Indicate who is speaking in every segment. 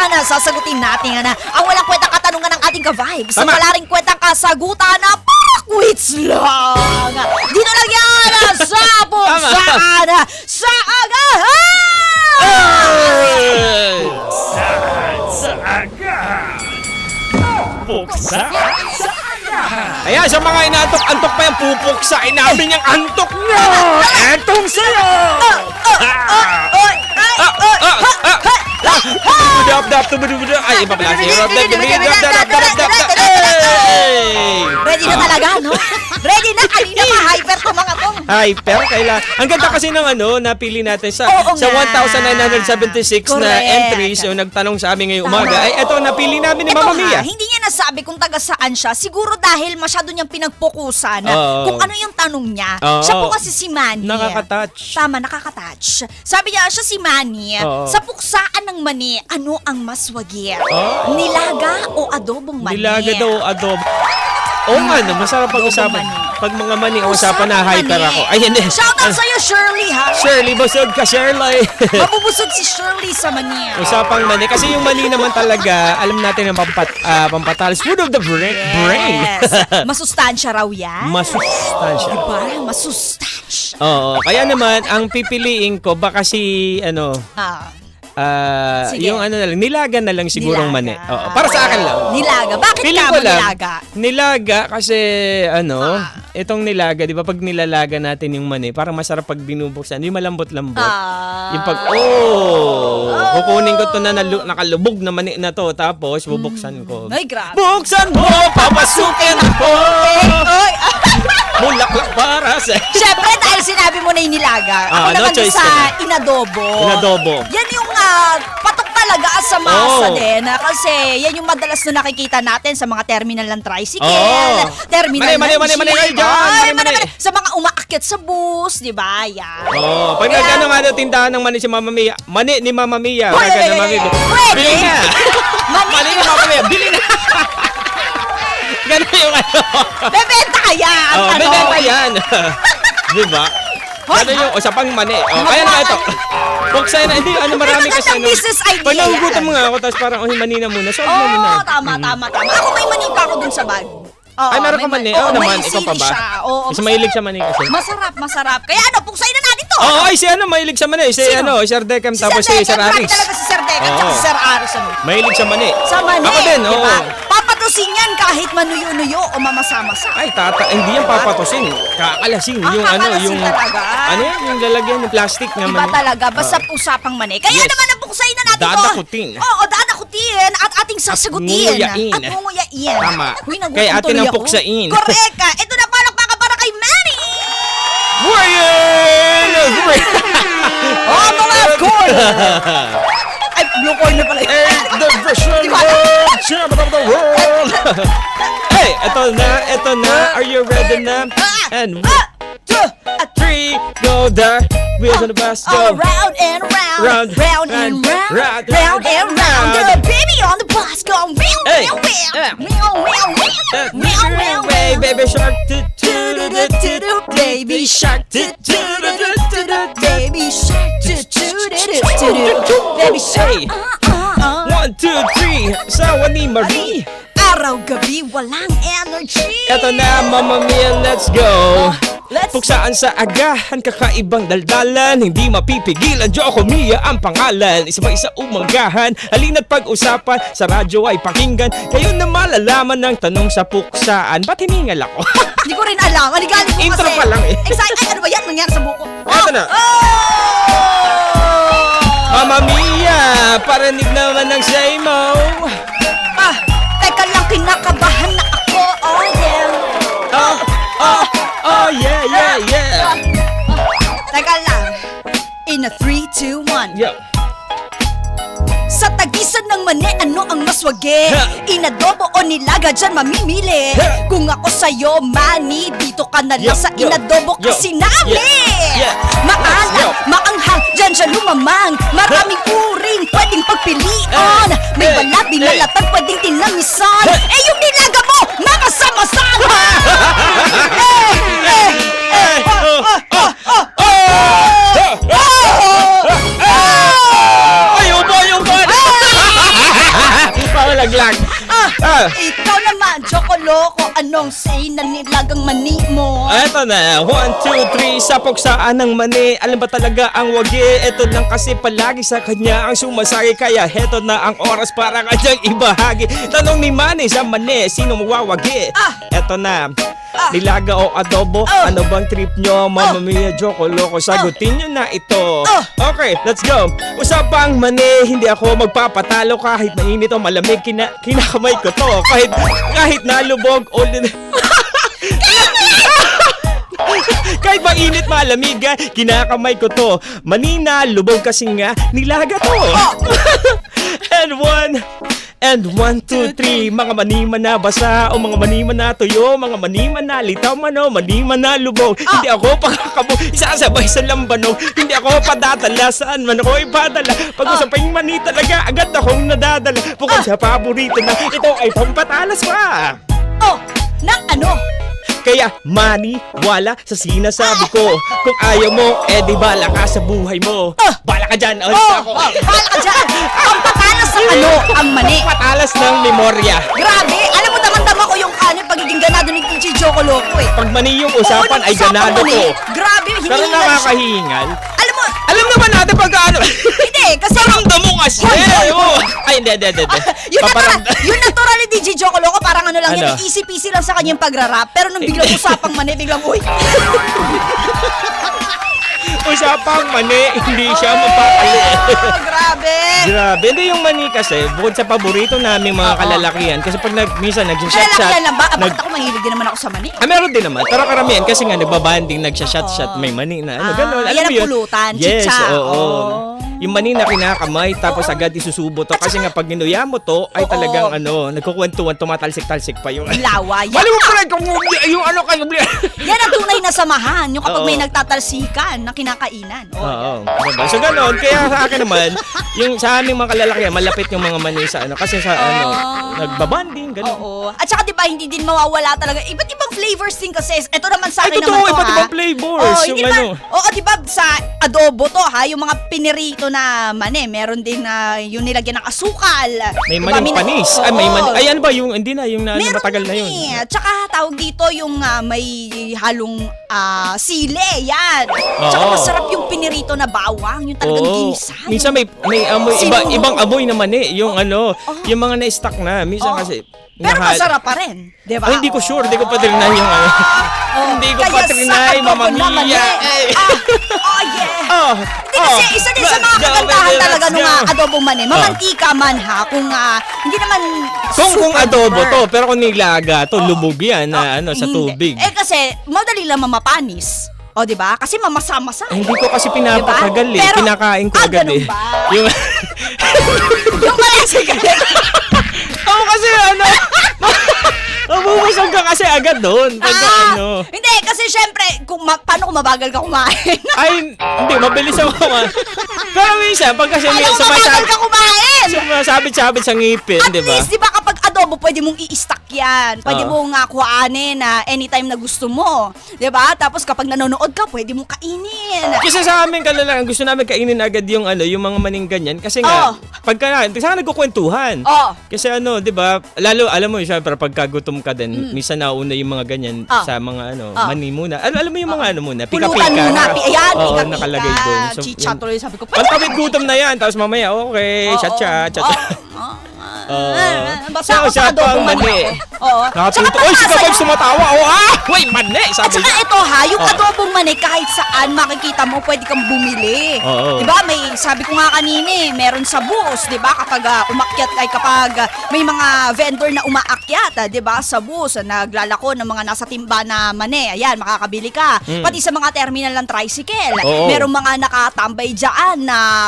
Speaker 1: na sasagutin natin ang walang kwentang katanungan ng ating ka-vibes.
Speaker 2: Tama.
Speaker 1: Wala rin kwentang kasagutan na pakwits lang. Dito lang yan sa Puksaan sa Agahan!
Speaker 3: Sa agahan! Puksa sa agahan!
Speaker 2: Ayan, sa mga inaantok-antok pa yung pupuksain namin yung antok nyo! Etong sa'yo! Ay, iba pala siya.
Speaker 1: Ready na talaga, no? Ready na, kanina pa hyper to mga tong.
Speaker 2: Hyper, kailan. Ang ganda kasi ng napili natin sa
Speaker 1: Oo
Speaker 2: sa
Speaker 1: nga.
Speaker 2: 1,976 na
Speaker 1: Correct.
Speaker 2: entries yung nagtanong sa amin ngayong
Speaker 1: Tama.
Speaker 2: umaga. Ay, eto, napili namin ni
Speaker 1: Ito
Speaker 2: Mama Mia.
Speaker 1: hindi niya nasabi kung taga saan siya. Siguro dahil masyado niyang pinagpukusan
Speaker 2: Oo.
Speaker 1: kung ano yung tanong niya.
Speaker 2: Oo.
Speaker 1: Siya po kasi si Manny.
Speaker 2: Nakaka-touch.
Speaker 1: Tama, nakaka-touch. Sabi niya, siya si Manny.
Speaker 2: Oo.
Speaker 1: Sa puksaan ng mani, ano ang mas wagi?
Speaker 2: Oo.
Speaker 1: Nilaga o adobong mani?
Speaker 2: Nilaga daw adobo. Oo nga, masarap pag-usapan.
Speaker 1: mani.
Speaker 2: Pag mga mani, usapan na hyper ako. Ayan eh.
Speaker 1: Shoutout sa'yo, Shirley, ha?
Speaker 2: Shirley, busog ka, Shirley.
Speaker 1: Mabubusog si Shirley sa mani.
Speaker 2: Usapang mani. Kasi yung mani naman talaga, alam natin ang pampatalis. Food of the brain.
Speaker 1: Yes. Masustansya raw yan.
Speaker 2: Masustansya.
Speaker 1: Diba? Masustansya.
Speaker 2: Oo. Kaya naman, ang pipiliin ko, baka si,
Speaker 1: Sige.
Speaker 2: yung na lang, nilaga na lang sigurong mani.
Speaker 1: Nilaga.
Speaker 2: Oo. Para sa akin lang.
Speaker 1: Nilaga. Bakit
Speaker 2: Feeling
Speaker 1: ka
Speaker 2: ko
Speaker 1: mo
Speaker 2: lang,
Speaker 1: nilaga?
Speaker 2: nilaga kasi itong nilaga, di ba pag nilalaga natin yung mani, parang masarap pag binubuksan. Yung malambot-lambot. Yung pag, kukunin ko to na nakalubog na mani na to, tapos bubuksan ko.
Speaker 1: Ay, grabe.
Speaker 2: Buksan mo, papasukin ako!
Speaker 1: Oy,
Speaker 2: Mulaklak para sa...
Speaker 1: Siyempre, dahil sinabi mo na yung nilaga, ako
Speaker 2: No
Speaker 1: naman
Speaker 2: choice
Speaker 1: sa
Speaker 2: ka na.
Speaker 1: inadobo.
Speaker 2: Inadobo.
Speaker 1: Yan yung patok talaga sa masa
Speaker 2: Oo.
Speaker 1: din. Kasi yan yung madalas na nakikita natin sa mga terminal ng tricycle,
Speaker 2: Oo.
Speaker 1: terminal
Speaker 2: Mani,
Speaker 1: ng
Speaker 2: mani, mani,
Speaker 1: jeep.
Speaker 2: kayo dyan.
Speaker 1: Ay,
Speaker 2: Mani, mani.
Speaker 1: Sa mga umaakyat sa bus, di ba? Yan.
Speaker 2: Pag
Speaker 1: Kaya-
Speaker 2: nagkano nga daw tindahan ng mani si Mama Mia, mani ni Mama Mia.
Speaker 1: Hoy,
Speaker 2: Kaya
Speaker 1: hoy,
Speaker 2: naman,
Speaker 1: hoy,
Speaker 2: bili.
Speaker 1: hoy.
Speaker 2: Bili na. Mani ni Mama Mia, bili na. Ganun yung
Speaker 1: Bebenta kaya ang tanong.
Speaker 2: bibenta yan. Di ba?
Speaker 1: Hoy,
Speaker 2: Ano yung usapang mani. Kaya na ito. Buksan na. Hindi, marami
Speaker 1: Ito
Speaker 2: kasi.
Speaker 1: magandang business idea
Speaker 2: Pag nagugutom
Speaker 1: yan.
Speaker 2: mo nga ako, tapos parang, mani na muna. Solve na muna.
Speaker 1: Tama. Ako may manika ako dun sa bag. Oo,
Speaker 2: Ay, meron ka
Speaker 1: may
Speaker 2: mani.
Speaker 1: oo,
Speaker 2: Oo naman,
Speaker 1: may
Speaker 2: ikaw pa
Speaker 1: sili
Speaker 2: ba?
Speaker 1: siya. Oo,
Speaker 2: Kasi mahilig sa mani kasi.
Speaker 1: Masarap. Kaya puksain na natin to.
Speaker 2: Ay, si mahilig sa mani. Si
Speaker 1: Sino?
Speaker 2: Sir Decam, tapos si Sir
Speaker 1: Marami
Speaker 2: Aris.
Speaker 1: talaga si Sir Decam
Speaker 2: Oo.
Speaker 1: at si Sir Aris.
Speaker 2: Mahilig sa mani.
Speaker 1: Sa mani,
Speaker 2: Ako din,
Speaker 1: di
Speaker 2: oo.
Speaker 1: ba? Papatusin yan kahit manuyo-nuyo o mamasa-masa.
Speaker 2: Ay, hindi yan papatusin. Kakalasin. Yung
Speaker 1: kakalasin
Speaker 2: yung...
Speaker 1: talaga.
Speaker 2: Ano yan? Yung lalagyan ng plastic na
Speaker 1: Iba
Speaker 2: mani.
Speaker 1: talaga, basta usapang mani. Kaya
Speaker 2: Yes.
Speaker 1: naman ang puksain na natin
Speaker 2: Dadakutin.
Speaker 1: to. Oo, dadakutin at ating sasagutin.
Speaker 2: nguyain.
Speaker 1: At ngunguyain.
Speaker 2: Tama.
Speaker 1: Uy, nagutom
Speaker 2: Kaya atin
Speaker 1: tuloy
Speaker 2: ang
Speaker 1: ako.
Speaker 2: puksain.
Speaker 1: Correct ka. Ito na palakpakan para kay Manny.
Speaker 2: Warrior!
Speaker 1: Oh, mga corn! Ay, blue corn na pala.
Speaker 2: The version world champion of the world! Hey, eto na. Are you ready na? And 3, go there. Wheels on the bus,
Speaker 1: Oh,
Speaker 2: go.
Speaker 1: round and round,
Speaker 2: Round
Speaker 1: and
Speaker 2: and
Speaker 1: round,
Speaker 2: round,
Speaker 1: round and round. The baby on the bus go round,
Speaker 2: Hey.
Speaker 1: round, round, round, round, round,
Speaker 2: Way,
Speaker 1: round.
Speaker 2: baby shark.
Speaker 1: Baby shark, baby shark, baby shark.
Speaker 2: Hey. 1, 2, 3, sawa ni Marie.
Speaker 1: Araw-gabi walang energy.
Speaker 2: Eto na, Mama Mia, let's go.
Speaker 1: Let's
Speaker 2: Puksaan sa agahan, kakaibang daldalan. Hindi mapipigilan, Joko Mia ang pangalan. Isa-isa umanggahan, halina't pag-usapan. Sa radyo ay pakinggan, kayo na malalaman ng tanong sa puksaan. Ba't hiningal ako?
Speaker 1: Hindi ko rin alam. Aligalig mo
Speaker 2: Intro
Speaker 1: kasi.
Speaker 2: pa lang eh.
Speaker 1: Excited. Ay, ano ba yan? Nangyari sa buko.
Speaker 2: Eto na. Mama Mia, parinig naman ng say mo.
Speaker 1: Teka lang, kinakabahan na ako. Oh, yeah.
Speaker 2: Oh, yeah.
Speaker 1: Teka lang. In a 3, 2, 1.
Speaker 2: Yo.
Speaker 1: Sa tagisan ng mani, ano ang mas wagi?
Speaker 2: Ha!
Speaker 1: Inadobo o nilaga, dyan mamimili.
Speaker 2: Ha!
Speaker 1: Kung ako sa'yo, Manny, dito ka na lang
Speaker 2: Yo,
Speaker 1: sa
Speaker 2: yo,
Speaker 1: inadobo
Speaker 2: yo,
Speaker 1: kasi namin.
Speaker 2: yeah, yeah.
Speaker 1: Maalat,
Speaker 2: Yo.
Speaker 1: maanghang, dyan siya lumamang. Maraming uring pwedeng pagpilian. May
Speaker 2: Hey,
Speaker 1: balat,
Speaker 2: hey.
Speaker 1: binalatan, pwedeng tinamisan.
Speaker 2: Hey.
Speaker 1: Eh, yung nilaga mo, makasama-sama.
Speaker 2: Ay, ubo!
Speaker 1: Ikaw naman, Chocoloko, anong say na nilagang mani mo?
Speaker 2: Eto na, 1, 2, 3, sapok saan ng mani. Alam ba talaga ang wagi? Eto lang kasi palagi sa kanya ang sumasagi. Kaya heto na ang oras para kanyang ibahagi. Tanong ni Manny sa mani, sino mawawagi? Eto na, nilaga o adobo, ano bang trip nyo? Mamma mia, Chocoloko, sagutin nyo na ito. Okay, let's go. Usapang mani, hindi ako magpapatalo. Kahit mainit o malamig, kinakamay ko to. Kahit nalubog o kahit mainit malamig, kinakamay ko to. Manina, lubog kasi nga, nilaga to. And 1, 2, 3, mga maniman na basa o mga maniman na tuyo, mga maniman na litaw mano, maniman na lubog. Hindi ako pakakabog, isasabay sa lambanog. Hindi ako padadala, saan man ako ipadala. Pag-usapang mani talaga, agad akong nadadala. Bukod sa paborito na, ito ay pampatalas pa.
Speaker 1: Nang ano?
Speaker 2: Kaya maniwala sa sinasabi ko. Kung ayaw mo, di bala ka sa buhay mo. Bala ka dyan, ako.
Speaker 1: Bala ka dyan! Ang patalas ng ano? Ang mani.
Speaker 2: Patalas ng memorya.
Speaker 1: Grabe! Alam mo, damang-dama ko yung pagiging ganado ni Teacher Chocoloko eh.
Speaker 2: Pag mani yung usapan, ay ganado ko.
Speaker 1: Grabe,
Speaker 2: Pero
Speaker 1: hinihingal siya.
Speaker 2: nakakahingal.
Speaker 1: Alam mo,
Speaker 2: naman natin pag ano.
Speaker 1: hindi, kasi
Speaker 2: Paramdam mo kasi. Ay, hindi.
Speaker 1: yung natural ni DJ Chocoloko, parang ano lang
Speaker 2: Ano?
Speaker 1: yan, easy-peasy lang sa kanyang pagrarap. Pero nung biglang usapang mani, biglang, uy.
Speaker 2: Usapang mani, hindi siya mapakali.
Speaker 1: Grabe.
Speaker 2: Grabe. Hindi yung mani kasi, bukod sa paborito namin mga kalalakihan, kasi pag minsan nag-shot-shot.
Speaker 1: Kalalakihan lang ba? Ako mahilig din naman ako sa mani.
Speaker 2: Meron din naman. Pero karamihan kasi nga nagbabanding, nagsa-shot-shot, may mani na ano, gano'n. Alam
Speaker 1: yan
Speaker 2: mo
Speaker 1: ang
Speaker 2: yun?
Speaker 1: pulutan,
Speaker 2: Yes,
Speaker 1: chicha.
Speaker 2: oo. Yung mani na kinakamay, tapos agad isusubo to. Kasi nga pag ginuya mo to, ay talagang nagkukwentuhan, tumatalsik-talsik pa yung
Speaker 1: Lawa. Yan
Speaker 2: Mali mo pala yung ano kayo.
Speaker 1: yan ang tunay na samahan. Yung kapag
Speaker 2: Oo.
Speaker 1: may nagtatalsikan na kinakainan.
Speaker 2: Oo. Diba? So gano'n, kaya sa akin naman, yung sa aming mga kalalakihan, malapit yung mga mani sa ano, kasi sa nagbabanding, gano'n.
Speaker 1: Oo. At saka diba, hindi din mawawala talaga. Iba't ibang flavors din kasi. Ito naman sa
Speaker 2: Ay,
Speaker 1: akin
Speaker 2: totoo,
Speaker 1: naman to,
Speaker 2: iba't
Speaker 1: ha?
Speaker 2: ibang flavors, yung
Speaker 1: hindi
Speaker 2: ano.
Speaker 1: Oo, diba, sa adobo to, ha? Yung mga pinirito na mani. Meron din na yung nilagyan ng asukal.
Speaker 2: May
Speaker 1: Diba,
Speaker 2: maning panis. Ay, may mani. Ay, ano ba yung, hindi na, yung
Speaker 1: Meron
Speaker 2: matagal na yun.
Speaker 1: eh. Tsaka tawag dito yung may halong sile. Yan. Tsaka
Speaker 2: Oo.
Speaker 1: masarap yung pinirito na bawang. Yung talagang
Speaker 2: Oo.
Speaker 1: ginisa.
Speaker 2: Minsan may amoy,
Speaker 1: Sinunog.
Speaker 2: ibang amoy naman yung ano, yung mga na-stuck na. Minsan kasi,
Speaker 1: Pero masarap pa rin. Diba?
Speaker 2: Ay, hindi ko sure, hindi ko pa trinay yung ano. Hindi ko pa trinay, Mamma Mia.
Speaker 1: Yeah. Hindi kasi isa din sa mga kagandahan talaga nung adobong mani. Mamantika man ha. Kung hindi naman
Speaker 2: Kung
Speaker 1: super
Speaker 2: adobo
Speaker 1: duper.
Speaker 2: to, pero kung nilaga to, lubog yan na ano, sa
Speaker 1: Hindi.
Speaker 2: tubig.
Speaker 1: Kasi madali lang mamapanis. O, di ba? Kasi mamasa-masa.
Speaker 2: Hindi ko kasi pinapatagal
Speaker 1: Diba? Pero,
Speaker 2: kinakain ko agad
Speaker 1: ganun
Speaker 2: eh.
Speaker 1: ba?
Speaker 2: Yung,
Speaker 1: Yung malasa ka.
Speaker 2: ako kasi ano, mabubusog ka kasi agad doon. Pag ano.
Speaker 1: Hindi, kasi syempre, paano kung mabagal ka kumain?
Speaker 2: Ay, hindi, mabilis ako kumain. Pero minsan, pag kasi
Speaker 1: Paano kung mabagal ka kumain?
Speaker 2: sumasabit-sabit sa ngipin,
Speaker 1: At
Speaker 2: di ba?
Speaker 1: least, di ba kapag adobo, pwede mong i-stack yan. Pwede mong kuhaanin na anytime na gusto mo. Di ba? Tapos kapag nanonood ka, pwede mong kainin.
Speaker 2: Kasi sa amin kalalakan, gusto namin kainin agad yung ano, yung mga maning ganyan. Kasi nga, pagka saka nagkukwentuhan. Kasi ano, di ba? Lalo, alam mo, syempre, pagka gutom ka din, minsan nauna yung mga ganyan sa mga ano, mani muna. Alam mo yung mga ano muna, pika-pika.
Speaker 1: Pulutan muna. Ayan,
Speaker 2: Oo,
Speaker 1: pika-pika.
Speaker 2: nakalagay doon. So,
Speaker 1: Chicha tuloy, sabi ko.
Speaker 2: pantawid gutom na yan, tapos mamaya, okay, chat-chat.
Speaker 1: Basta ako sa adobong mani. Oo.
Speaker 2: Nakatuto. Oy, si Kapag sumatawa. Wait, mani,
Speaker 1: At
Speaker 2: sabi
Speaker 1: saka
Speaker 2: niya.
Speaker 1: ito ha, yung adobong mani kahit saan makikita mo, pwede kang bumili.
Speaker 2: Oo.
Speaker 1: Diba? May, sabi ko nga kanina meron sa bus, diba? Kapag umakyat ay kapag may mga vendor na umaakyat, diba? Sa bus, naglalako ng mga nasa timba na mani. Ayan, makakabili ka. Pati sa mga terminal ng tricycle.
Speaker 2: Oo.
Speaker 1: Merong mga nakatambay dyan na,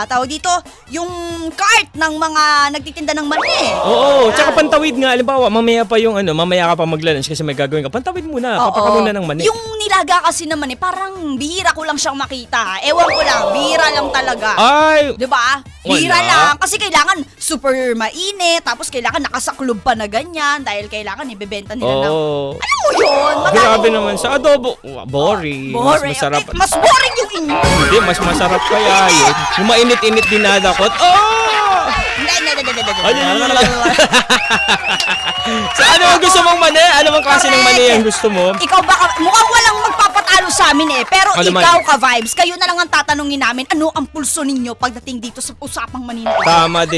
Speaker 1: tawag dito, yung cart ng mga nagtitinda ng mani.
Speaker 2: Oo, tsaka pantawid nga. Halimbawa, mamaya pa yung ano, mamaya ka pa maglalunch kasi may gagawin ka. Pantawid muna, papaka muna ng mani.
Speaker 1: Yung nilaga kasi naman parang bihira ko lang siyang makita. Ewan ko lang, bihira lang talaga.
Speaker 2: Ay,
Speaker 1: Diba? Bihira
Speaker 2: Wala.
Speaker 1: lang. Kasi kailangan super mainit. Tapos kailangan nakasaklob pa na ganyan. Dahil kailangan ibebenta nila ng...
Speaker 2: oo.
Speaker 1: Alam mo yun?
Speaker 2: Grabe naman. Sa adobo, boring.
Speaker 1: Boring.
Speaker 2: Mas masarap.
Speaker 1: Mas boring yung inyo.
Speaker 2: Hindi, mas masarap kaya yun. Yung mainit-init dinadakot. Oh! So, ano ang gusto mong mani? Ano bang klase ng mani ang gusto mo?
Speaker 1: Ikaw baka, mukhang walang magpapatalo sa amin eh. Pero
Speaker 2: Ano man?
Speaker 1: ikaw ka-vibes, kayo na lang ang tatanungin namin, ano ang pulso ninyo pagdating dito sa usapang manino?
Speaker 2: Tama din.